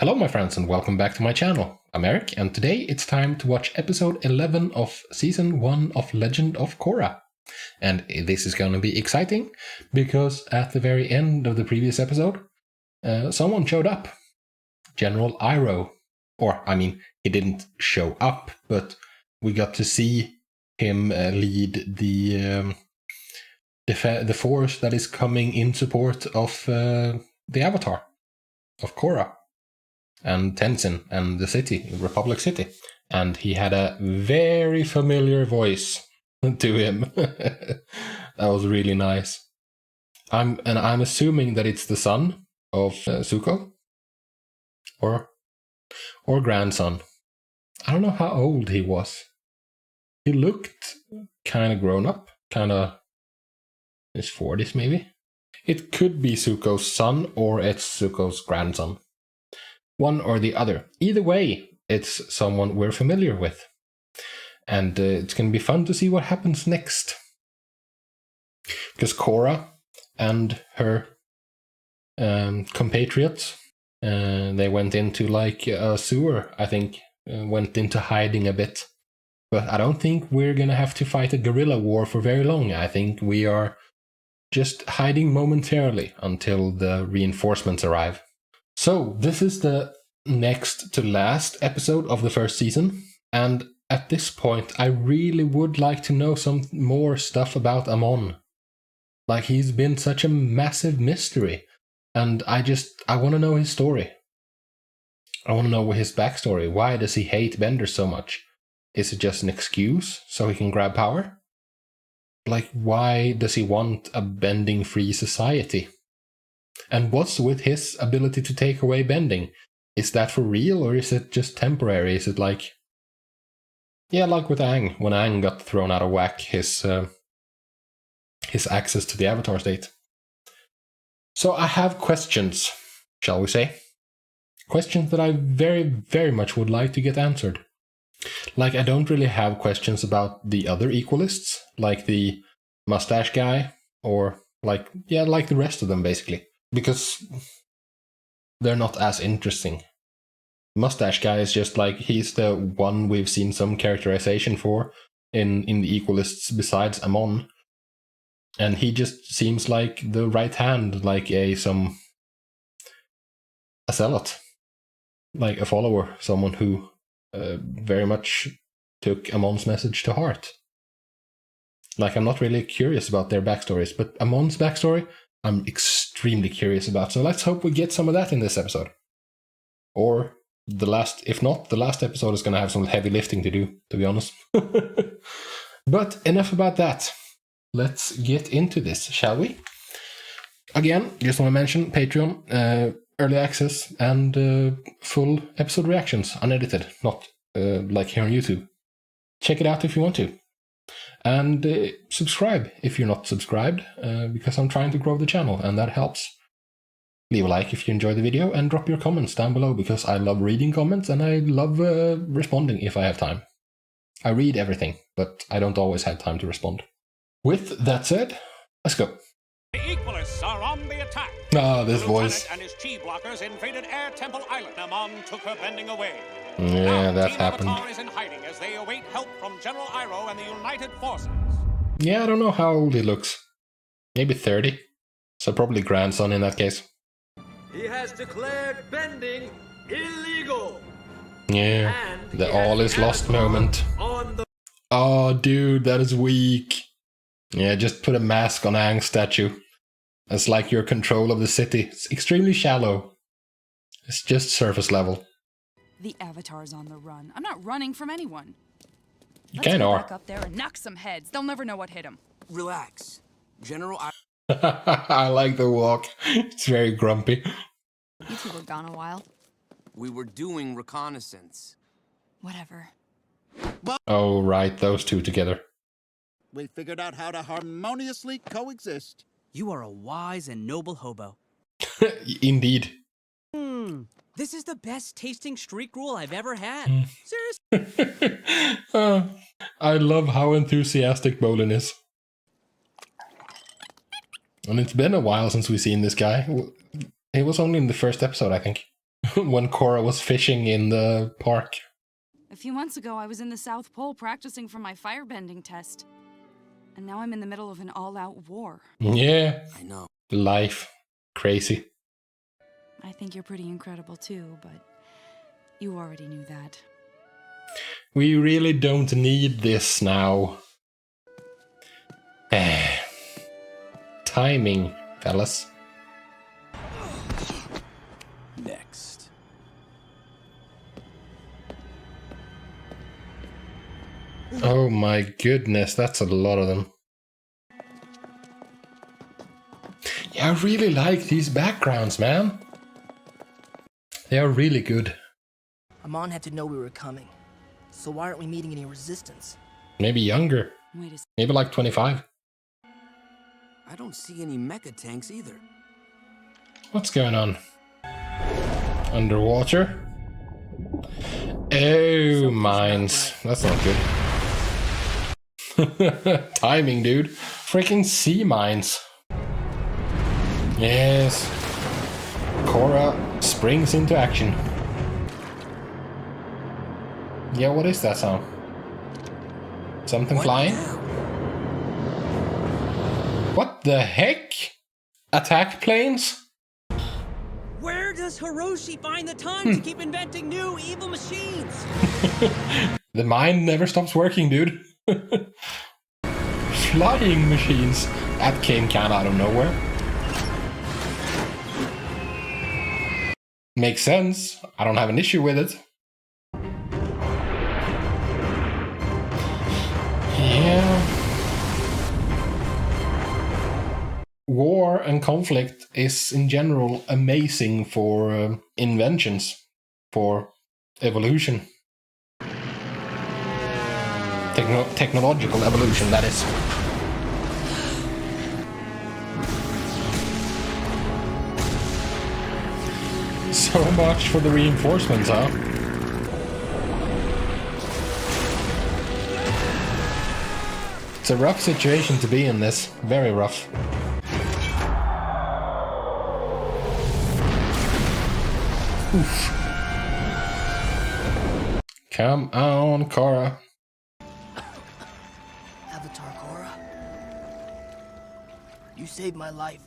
Hello my friends and welcome back to my channel. I'm Erik and today it's time to watch episode 11 of season 1 of Legend of Korra. And this is going to be exciting because at the very end of the previous episode, someone showed up. General Iroh. He didn't show up, but we got to see him lead the force that is coming in support of the Avatar, of Korra. And Tenzin and the city, Republic City. And he had a very familiar voice to him. That was really nice. I'm assuming that it's the son of Zuko or grandson. I don't know how old he was. He looked kind of grown up, kind of in his 40s maybe. It could be Zuko's son or it's Zuko's grandson. One or the other. Either way, it's someone we're familiar with. And it's going to be fun to see what happens next. Because Cora and her compatriots, they went into like a sewer, I think. Went into hiding a bit. But I don't think we're going to have to fight a guerrilla war for very long. I think we are just hiding momentarily until the reinforcements arrive. So, this is the next to last episode of the first season, and at this point I really would like to know some more stuff about Amon. Like, he's been such a massive mystery, and I want to know his story. I want to know his backstory. Why does he hate benders so much? Is it just an excuse so he can grab power? Like, why does he want a bending-free society? And what's with his ability to take away bending? Is that for real or is it just temporary? Is it like... Yeah, like with Aang. When Aang got thrown out of whack, his access to the Avatar state. So I have questions, shall we say? Questions that I very, very much would like to get answered. Like, I don't really have questions about the other equalists, like the mustache guy, or like the rest of them, basically. Because they're not as interesting. Mustache guy is just like, he's the one we've seen some characterization for in the equalists besides Amon. And he just seems like the right hand, like a zealot. Like a follower, someone who very much took Amon's message to heart. Like, I'm not really curious about their backstories, but Amon's backstory, I'm extremely curious about. So let's hope we get some of that in this episode. Or if not, the last episode is going to have some heavy lifting to do, to be honest. But enough about that. Let's get into this, shall we? Again, just want to mention Patreon, early access, and full episode reactions, unedited, not like here on YouTube. Check it out if you want to. And subscribe if you're not subscribed, because I'm trying to grow the channel, and that helps. Leave a like if you enjoy the video, and drop your comments down below, because I love reading comments, and I love responding if I have time. I read everything, but I don't always have time to respond. With that said, let's go. The Equalists are on the attack. Ah, this voice. And his chi blockers invaded Air Temple Island. Amon took her bending away. Yeah, that Team happened. Avatar is in hiding as they await help from General Iroh and the United Forces. Yeah, I don't know how old he looks. Maybe 30. So probably grandson in that case. He has declared bending illegal. Yeah, And the all is lost moment. Oh, dude, that is weak. Yeah, just put a mask on Aang's statue. It's like your control of the city. It's extremely shallow. It's just surface level. The Avatar's on the run. I'm not running from anyone. You Let's kinda go are. back up there and knock some heads. They'll never know what hit them. Relax. General I like the walk. It's very grumpy. You two were gone a while. We were doing reconnaissance. Whatever. Oh, right, those two together. We figured out how to harmoniously coexist. You are a wise and noble hobo. Indeed. This is the best tasting streak rule I've ever had. Seriously. I love how enthusiastic Bolin is. And it's been a while since we've seen this guy. It was only in the first episode, I think. when Cora was fishing in the park. A few months ago, I was in the South Pole practicing for my firebending test. And now I'm in the middle of an all-out war. Yeah. I know. Life. Crazy. I think you're pretty incredible too, but you already knew that. We really don't need this now. Timing, fellas. Next. Oh my goodness, that's a lot of them. Yeah, I really like these backgrounds, man. They are really good. Amon had to know we were coming. So why aren't we meeting any resistance? Maybe younger. Wait a second. Maybe like 25. I don't see any mecha tanks either. What's going on? Underwater? Oh, mines. That's not good. Timing, dude. Freaking sea mines. Yes. Cora Springs into action. Yeah, what is that sound? Something flying? Now? What the heck? Attack planes? Where does Hiroshi find the time to keep inventing new evil machines? The mind never stops working, dude. Flying machines. That came kind of out of nowhere. Makes sense. I don't have an issue with it. Yeah. War and conflict is in general amazing for inventions, for evolution. Technological evolution, that is. So much for the reinforcements, huh? It's a rough situation to be in this. Very rough. Oof. Come on, Cora. Avatar Korra. You saved my life.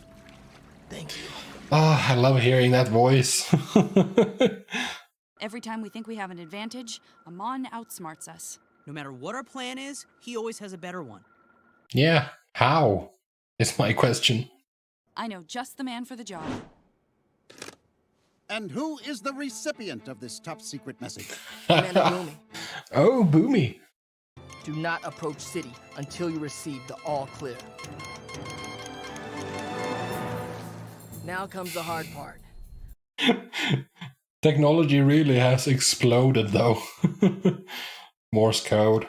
Thank you. Ah, I love hearing that voice. Every time we think we have an advantage, Amon outsmarts us. No matter what our plan is, he always has a better one. Yeah, how? Is my question. I know just the man for the job. And who is the recipient of this top secret message? Commander Boomy, Oh, Boomy. do not approach city until you receive the all clear. Now comes the hard part. Technology really has exploded, though. Morse code,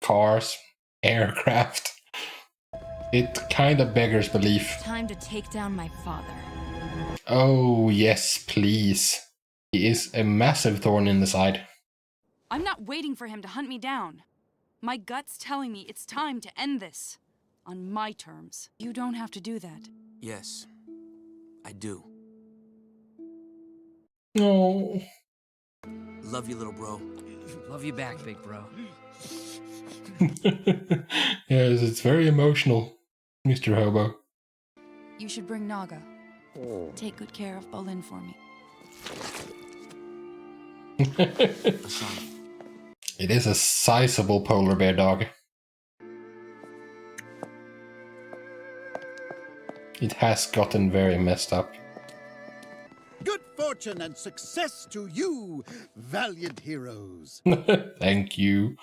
cars, aircraft. It kind of beggars belief. Time to take down my father. Oh, yes, please. He is a massive thorn in the side. I'm not waiting for him to hunt me down. My gut's telling me it's time to end this. On my terms. You don't have to do that. Yes, I do. No. Love you, little bro. Love you back, big bro. Yes, it's very emotional, Mr. Hobo. You should bring Naga. Take good care of Bolin for me. It is a sizable polar bear dog. It has gotten very messed up. Good fortune and success to you, valiant heroes. Thank you.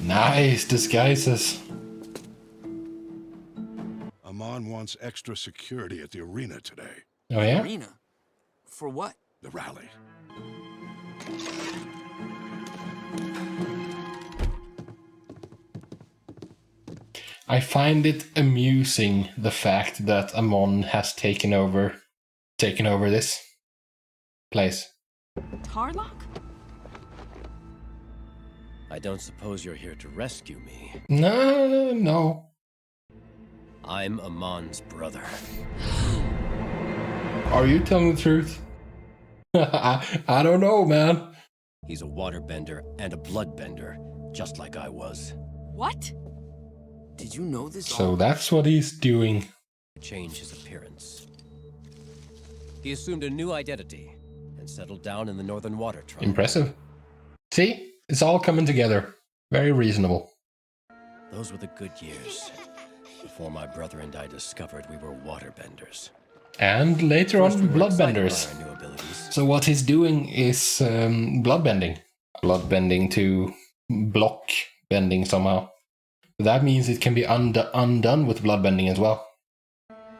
Nice disguises. Amon wants extra security at the arena today. Oh yeah? Arena? For what? The rally. I find it amusing the fact that Amon has taken over this place. Tarlock? I don't suppose you're here to rescue me. No. I'm Amon's brother. Are you telling the truth? I don't know, man. He's a waterbender and a bloodbender, just like I was. What? Did you know this So all? that's what he's doing. Change his appearance. He assumed a new identity and settled down in the Northern Water Tribe. Impressive. See? It's all coming together. Very reasonable. Those were the good years, before my brother and I discovered we were waterbenders. And later on, First, we were excited bloodbenders. by our new abilities. So what he's doing is bloodbending. Bloodbending to block bending somehow. That means it can be undone with bloodbending as well.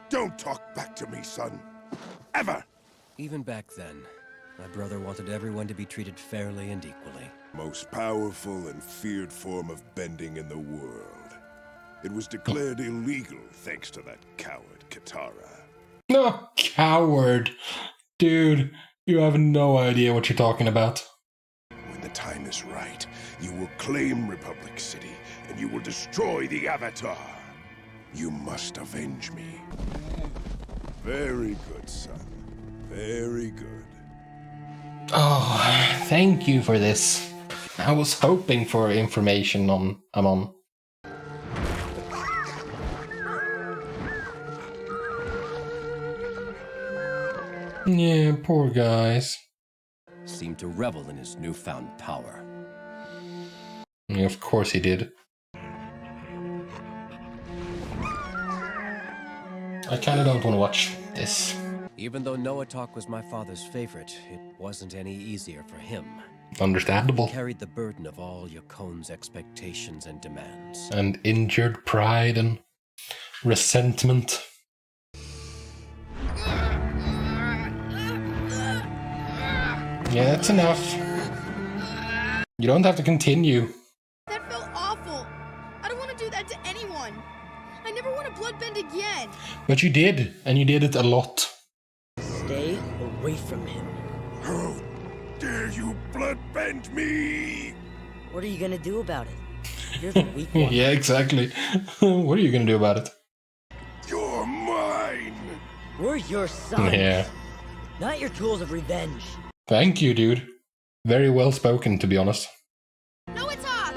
Don't talk back to me, son. Ever! Even back then, my brother wanted everyone to be treated fairly and equally. Most powerful and feared form of bending in the world. It was declared illegal thanks to that coward, Katara. No, coward. Dude, you have no idea what you're talking about. When the time is right, you will claim Republic City, and you will destroy the Avatar. You must avenge me. Very good, son. Very good. Oh, thank you for this. I was hoping for information on Amon. Yeah, poor guys. Seemed to revel in his newfound power. Yeah, of course he did. I kinda don't want to watch this. Even though Noah Talk was my father's favorite, it wasn't any easier for him. Understandable. He carried the burden of all Yakone's expectations and demands. And injured pride and resentment. Yeah, that's enough. You don't have to continue. That felt awful. I don't want to do that to anyone. I never want to bloodbend again. But you did, and you did it a lot. Stay away from him. How dare you bloodbend me? What are you gonna do about it? You're the weak one. Yeah, exactly. What are you gonna do about it? You're mine! We're your sons, Yeah. not your tools of revenge. Thank you, dude. Very well spoken, to be honest. Noah Talk!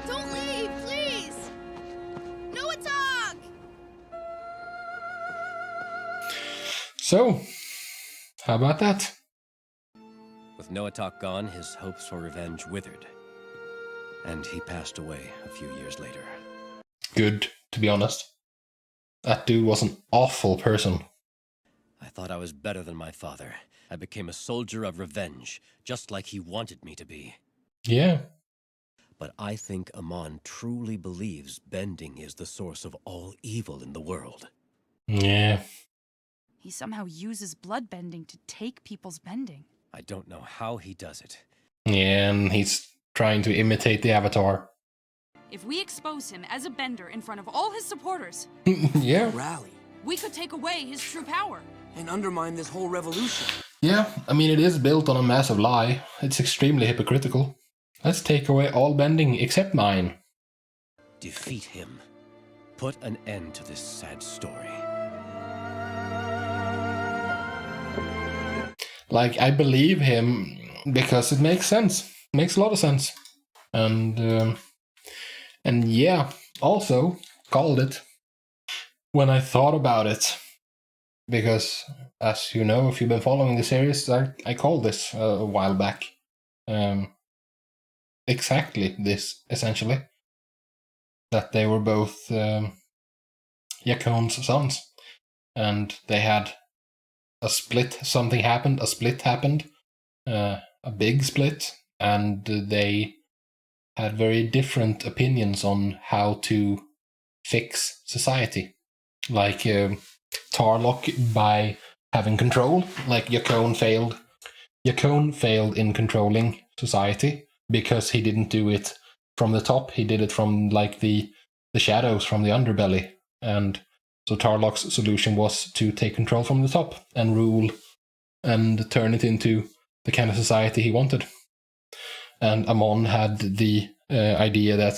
Don't leave, please! Noah Talk! So, how about that? With Noah Talk gone, his hopes for revenge withered. And he passed away a few years later. Good, to be honest. That dude was an awful person. I thought I was better than my father. I became a soldier of revenge, just like he wanted me to be. Yeah. But I think Amon truly believes bending is the source of all evil in the world. Yeah. He somehow uses bloodbending to take people's bending. I don't know how he does it. Yeah, and he's trying to imitate the Avatar. If we expose him as a bender in front of all his supporters, Yeah. Rally we could take away his true power. and undermine this whole revolution. Yeah, I mean, it is built on a massive lie. It's extremely hypocritical. Let's take away all bending except mine. Defeat him. Put an end to this sad story. Like, I believe him because it makes sense. Makes a lot of sense. And yeah, also called it when I thought about it. Because, as you know, if you've been following the series, I called this a while back. Exactly this, essentially. That they were both Yakone's sons. And they had a split, something happened, a split happened. A big split. And they had very different opinions on how to fix society. Like Tarlok by having control, like Yakone failed. Yakone failed in controlling society because he didn't do it from the top. He did it from like the shadows, from the underbelly. And so Tarlok's solution was to take control from the top and rule and turn it into the kind of society he wanted. And Amon had the idea that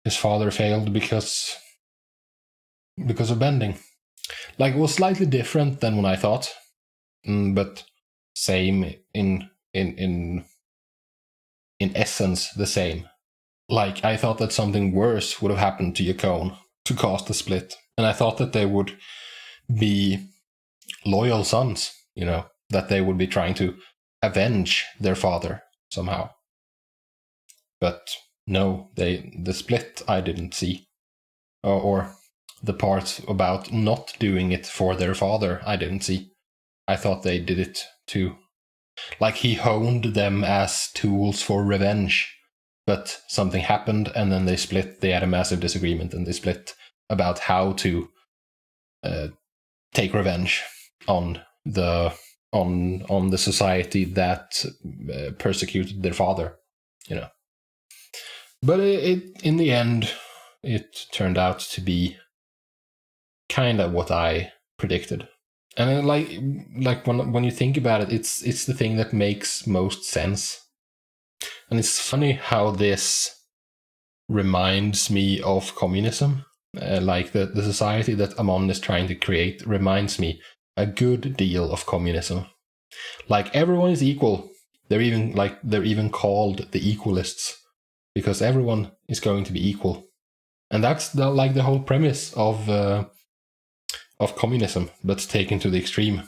his father failed because of bending. Like, it was slightly different than what I thought, but same in essence the same. Like, I thought that something worse would have happened to Yukon to cause the split, and I thought that they would be loyal sons, you know, that they would be trying to avenge their father somehow. But no, the split I didn't see, or the part about not doing it for their father I didn't see. I thought they did it to, like, he honed them as tools for revenge, but something happened and then they split. They had a massive disagreement and they split about how to take revenge on the society that persecuted their father, you know. But it in the end, it turned out to be kind of what I predicted. And like when you think about it, it's the thing that makes most sense. And it's funny how this reminds me of communism. Like the society that Amon is trying to create reminds me a good deal of communism. Like, everyone is equal. They're even called the equalists because everyone is going to be equal. And that's the whole premise of communism, but taken to the extreme.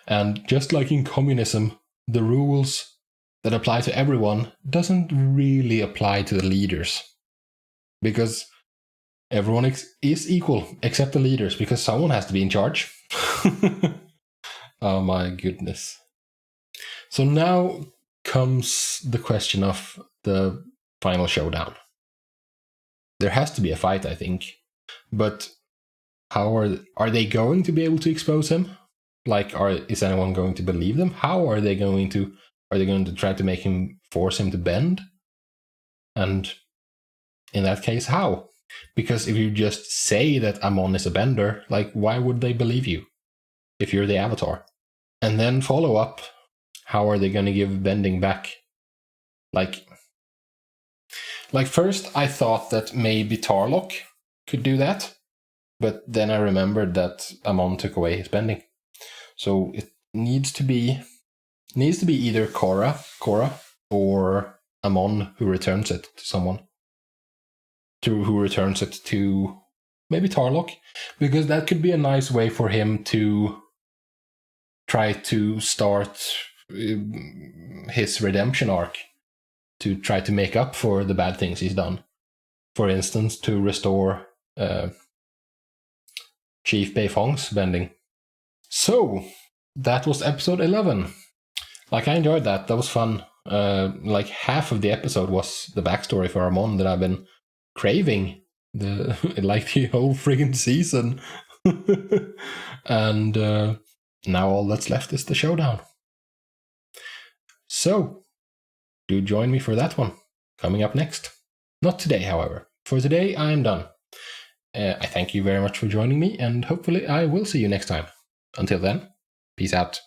And just like in communism, the rules that apply to everyone doesn't really apply to the leaders, because everyone is equal except the leaders, because someone has to be in charge. Oh my goodness. So now comes the question of the final showdown. There has to be a fight, I think, but how are they going to be able to expose him? Like, is anyone going to believe them? How are they going to try to force him to bend? And in that case, how? Because if you just say that Amon is a bender, like, why would they believe you if you're the Avatar? And then follow up, how are they going to give bending back? Like first I thought that maybe Tarlok could do that, but then I remembered that Amon took away his bending. So it needs to be either Cora, or Amon who returns it to someone. Who returns it to maybe Tarlok, because that could be a nice way for him to try to start his redemption arc, to try to make up for the bad things he's done. For instance, to restore Chief Beifong's bending. So, that was episode 11. Like, I enjoyed that. That was fun. Like, half of the episode was the backstory for Amon that I've been craving the whole friggin' season. And now all that's left is the showdown. So, do join me for that one, coming up next. Not today, however. For today, I am done. I thank you very much for joining me, and hopefully I will see you next time. Until then, peace out.